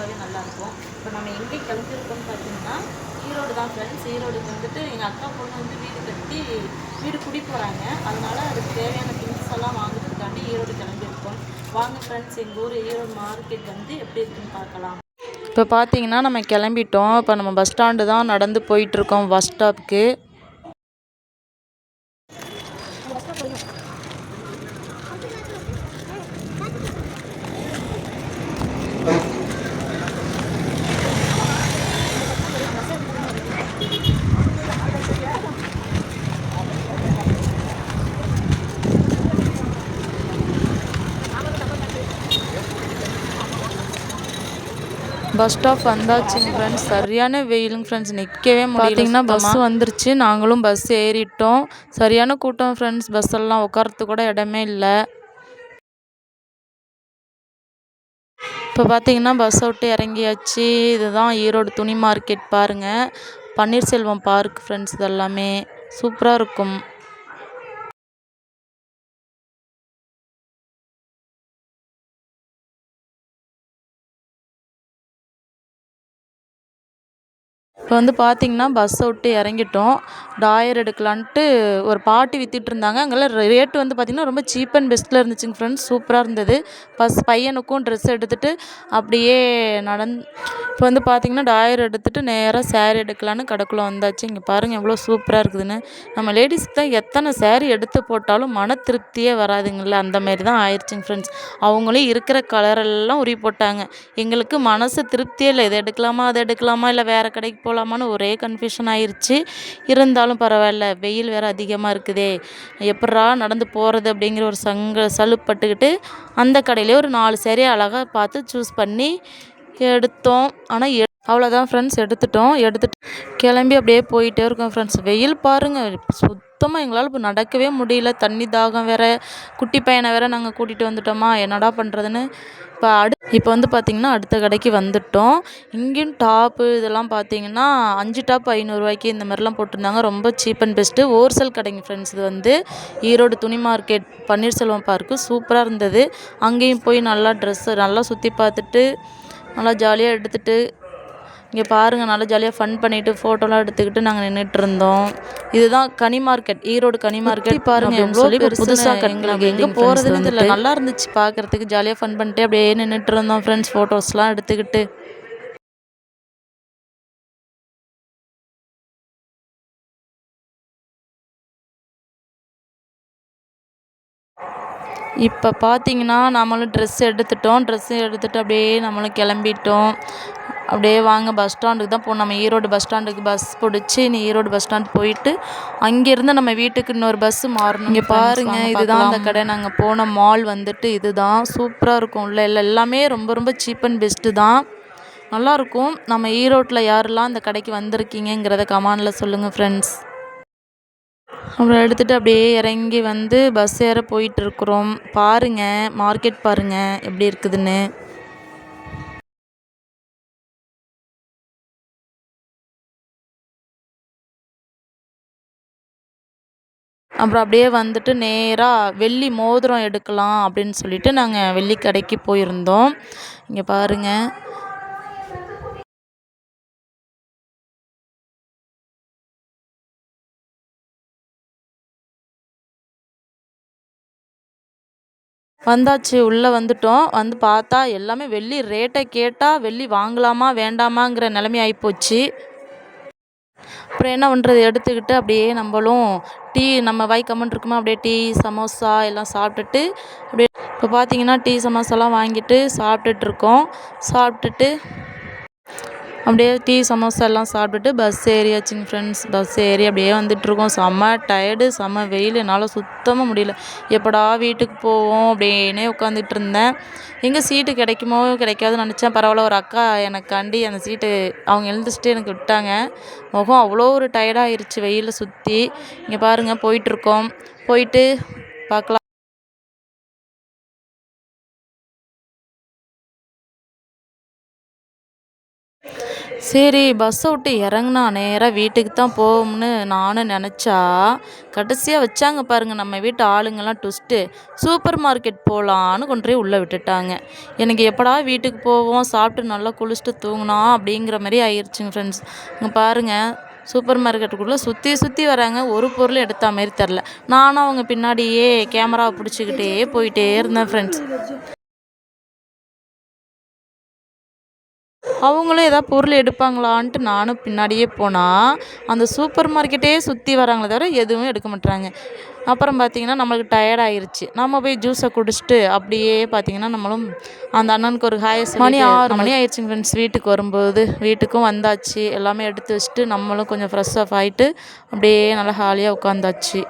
ரொம்பவே நல்லாயிருக்கும். இப்போ நம்ம எங்கே கிளம்பியிருக்கோம்னு பார்த்தீங்கன்னா ஈரோடு தான் ஃப்ரெண்ட்ஸ். ஈரோடுக்கு வந்துட்டு எங்கள் அக்கா பொண்ணு வந்து வீடு கட்டி வீடு குடி போகிறாங்க. அதனால் அதுக்கு தேவையான திங்ஸ் எல்லாம் வாங்குறதுக்காண்டி ஈரோடு கிளம்பியிருக்கோம். வாங்க ஃப்ரெண்ட்ஸ், எங்கள் ஊர் ஈரோடு மார்க்கெட் வந்து எப்படி இருக்குன்னு பார்க்கலாம். இப்போ பார்த்தீங்கன்னா நம்ம கிளம்பிட்டோம். இப்போ நம்ம பஸ் ஸ்டாண்டு தான் நடந்து போயிட்டுருக்கோம், பஸ் ஸ்டாப்புக்கு. பஸ் ஸ்டாப் வந்தாச்சுங்க ஃப்ரெண்ட்ஸ். சரியான வெயிலுங்க ஃப்ரெண்ட்ஸ், நிற்கவே முடியல. பார்த்தீங்கன்னா பஸ் வந்துருச்சு, நாங்களும் பஸ் ஏறிட்டோம். சரியான கூட்டம் ஃப்ரெண்ட்ஸ், பஸ் எல்லாம் உட்காரத்துக்கு கூட இடமே இல்லை. இப்போ பார்த்தீங்கன்னா பஸ்ஸை விட்டு இறங்கியாச்சு. இதுதான் ஈரோடு துணி மார்க்கெட் பாருங்கள். பன்னீர்செல்வம் பார்க் ஃப்ரெண்ட்ஸ், இதெல்லாமே சூப்பராக இருக்கும். இப்போ வந்து பார்த்திங்கன்னா பஸ்ஸை விட்டு இறங்கிட்டோம். டாயர் எடுக்கலான்ட்டு ஒரு பாட்டி விற்றுட்டு இருந்தாங்க. அங்கெல்லாம் ரேட்டு வந்து பார்த்திங்கன்னா ரொம்ப சீப் அண்ட் பெஸ்ட்டில் இருந்துச்சுங்க ஃப்ரெண்ட்ஸ். சூப்பராக இருந்தது. பையனுக்கும் ட்ரெஸ் எடுத்துகிட்டு அப்படியே இப்போ வந்து பார்த்திங்கன்னா டாயர் எடுத்துகிட்டு நேராக சேரீ எடுக்கலான்னு கடைக்குள்ளே வந்தாச்சு. இங்கே பாருங்கள் எவ்வளோ சூப்பராக இருக்குதுன்னு. நம்ம லேடிஸ்க்கு தான் எத்தனை சேரீ எடுத்து போட்டாலும் மன திருப்தியே வராதுங்கள, அந்தமாரி தான் ஆயிடுச்சுங்க ஃப்ரெண்ட்ஸ். அவங்களும் இருக்கிற கலரெல்லாம் உரி போட்டாங்க. எங்களுக்கு மனசு திருப்தியே இல்லை. இதை எடுக்கலாமா அதை எடுக்கலாமா இல்லை வேறு கடைக்கு போகலாமான்னு ஒரே கன்ஃபியூஷன் ஆயிடுச்சு. இருந்தாலும் பரவாயில்ல, வெயில் வேறு அதிகமாக இருக்குதே, எப்பட்றா நடந்து போகிறது அப்படிங்கிற ஒரு சலுப்பட்டுக்கிட்டு அந்த கடையிலே ஒரு 4 சேரீ அழகாக பார்த்து சூஸ் பண்ணி எடுத்தோம். ஆனால் அவ்வளோதான் ஃப்ரெண்ட்ஸ், எடுத்துகிட்டு கிளம்பி அப்படியே போயிட்டே இருக்கோம் ஃப்ரெண்ட்ஸ். வெயில் பாருங்கள், சுத்தமாக எங்களால் இப்போ நடக்கவே முடியல. தண்ணி தாகம் வேறு, குட்டி பையனை வேறு நாங்கள் கூட்டிகிட்டு வந்துட்டோமா, என்னடா பண்ணுறதுன்னு. இப்போ வந்து பார்த்திங்கன்னா அடுத்த கடைக்கு வந்துவிட்டோம். இங்கேயும் டாப்பு இதெல்லாம் பார்த்திங்கன்னா 5 டாப் 500 ரூபாய்க்கு இந்த மாதிரிலாம் போட்டிருந்தாங்க. ரொம்ப சீப் அண்ட் பெஸ்ட்டு ஹோல்சேல் கடைங்க ஃப்ரெண்ட்ஸ். இது வந்து ஈரோடு துணி மார்க்கெட் பன்னீர்செல்வம் பார்க்கு சூப்பராக இருந்தது. அங்கேயும் போய் நல்லா ட்ரெஸ்ஸு நல்லா சுற்றி பார்த்துட்டு நல்லா ஜாலியாக எடுத்துகிட்டு இங்கே பாருங்கள் நல்லா ஜாலியாக ஃபன் பண்ணிவிட்டு ஃபோட்டோலாம் எடுத்துக்கிட்டு நாங்கள் நின்றுட்டு இருந்தோம். இதுதான் கனி மார்க்கெட், ஈரோடு கனி மார்க்கெட் பாருங்கள். எவ்வளோ புதுசாக எங்களுக்கு எங்கே போகிறதுன்னு தெரியல. நல்லா இருந்துச்சு பார்க்குறதுக்கு. ஜாலியாக ஃபன் பண்ணிட்டு அப்படியே நின்றுட்டு இருந்தோம் ஃப்ரெண்ட்ஸ், ஃபோட்டோஸ்லாம் எடுத்துக்கிட்டு. இப்போ பார்த்தீங்கன்னா நம்மளும் ட்ரெஸ்ஸு எடுத்துகிட்டு அப்படியே நம்மளும் கிளம்பிட்டோம். அப்படியே வாங்க பஸ் ஸ்டாண்டுக்கு தான் போகணும். நம்ம ஈரோடு பஸ் ஸ்டாண்டுக்கு பஸ் பிடிச்சி ஈரோடு பஸ் ஸ்டாண்ட் போயிட்டு அங்கேருந்து நம்ம வீட்டுக்கு இன்னொரு பஸ்ஸு மாறணும். இங்கே பாருங்கள், இதுதான் அந்த கடை. நாங்கள் போன மால் வந்துட்டு இதுதான். சூப்பராக இருக்கும். உள்ள எல்லாமே ரொம்ப ரொம்ப சீப் அண்ட் பெஸ்ட்டு தான், நல்லாயிருக்கும். நம்ம ஈரோட்டில் யாரெல்லாம் அந்த கடைக்கு வந்திருக்கீங்கிறத கமெண்டில் சொல்லுங்கள் ஃப்ரெண்ட்ஸ். அப்புறம் எடுத்துகிட்டு அப்படியே இறங்கி வந்து பஸ் ஏற போயிட்டுருக்குறோம். பாருங்கள் மார்க்கெட் பாருங்கள் எப்படி இருக்குதுன்னு. அப்புறம் அப்படியே வந்துட்டு நேராக வெள்ளி மோதிரம் எடுக்கலாம் அப்படின்னு சொல்லிட்டு நாங்கள் வெள்ளி கடைக்கு போயிருந்தோம். இங்கே பாருங்கள். வந்தாச்சு, உள்ளே வந்துட்டோம். வந்து பார்த்தா எல்லாமே வெள்ளி ரேட்டை கேட்டால் வெள்ளி வாங்கலாமா வேண்டாமாங்கிற நிலைமை ஆகிப்போச்சு. அப்புறம் என்ன பண்ணுறது, எடுத்துக்கிட்டு அப்படியே நம்மளும் டீ நம்ம வாய் கம்முன்னு இருக்குமா, அப்படியே டீ சமோசா எல்லாம் சாப்பிட்டுட்டு அப்படியே இப்போ பார்த்தீங்கன்னா டீ சமோசாலாம் வாங்கிட்டு சாப்பிட்டுட்ருக்கோம். சாப்பிட்டுட்டு அப்படியே டீ சமோசா எல்லாம் சாப்பிட்டுட்டு பஸ் ஏறியாச்சுங்க ஃப்ரெண்ட்ஸ். பஸ் ஏறி அப்படியே வந்துட்டுருக்கோம். செம்ம டயர்டு, செம்ம வெயில், என்னால் சுத்தமாக முடியல. எப்படா வீட்டுக்கு போவோம் அப்படின்னே உட்காந்துட்டு இருந்தேன். எங்கே சீட்டு கிடைக்குமோ கிடைக்காதுன்னு நினச்சேன். பரவாயில்ல, ஒரு அக்கா எனக்காண்டி அந்த சீட்டு அவங்க எழுந்திரிச்சிட்டு எனக்கு விட்டாங்க. முகம் அவ்வளோ ஒரு டயர்டாகிருச்சு வெயிலில் சுற்றி. இங்கே பாருங்கள் போயிட்டுருக்கோம். போயிட்டு பார்க்கலாம். சரி பஸ்ஸை விட்டு இறங்குனா நேராக வீட்டுக்கு தான் போவோம்னு நானும் நினச்சா, கடைசியாக வச்சாங்க பாருங்க நம்ம வீட்டு ஆளுங்கெல்லாம் ட்விஸ்ட்டு. சூப்பர் மார்க்கெட் போகலான்னு கொண்டு போய் உள்ளே விட்டுட்டாங்க. எனக்கு எப்படா வீட்டுக்கு போவோம், சாப்பிட்டு நல்லா குளிச்சுட்டு தூங்கினா அப்படிங்கிற மாதிரி ஆயிடுச்சுங்க ஃப்ரெண்ட்ஸ். இங்கே பாருங்கள், சூப்பர் மார்க்கெட்டுக்குள்ளே சுற்றி சுற்றி வராங்க, ஒரு பொருள் எடுத்த மாதிரி தெரில. நானும் அவங்க பின்னாடியே கேமராவை பிடிச்சிக்கிட்டே போயிட்டே இருந்தேன் ஃப்ரெண்ட்ஸ். அவங்களும் ஏதாவது பொருள் எடுப்பாங்களான்ட்டு நானும் பின்னாடியே போனால், அந்த சூப்பர் மார்க்கெட்டே சுற்றி வராங்களே தவிர எதுவும் எடுக்க மாட்றாங்க. அப்புறம் பார்த்திங்கன்னா நம்மளுக்கு டயர்ட் ஆயிருச்சு. நம்ம போய் ஜூஸை குடிச்சிட்டு அப்படியே பார்த்திங்கன்னா நம்மளும் அந்த அண்ணனுக்கு ஒரு ஹாய் மணி 6 மணி ஆயிடுச்சுங்க ஃப்ரெண்ட்ஸ். வீட்டுக்கு வரும்போது வீட்டுக்கும் வந்தாச்சு. எல்லாமே எடுத்து வச்சுட்டு நம்மளும் கொஞ்சம் ஃப்ரெஷ் ஆஃப் ஆகிட்டு அப்படியே நல்லா ஹாலியாக உட்காந்தாச்சு.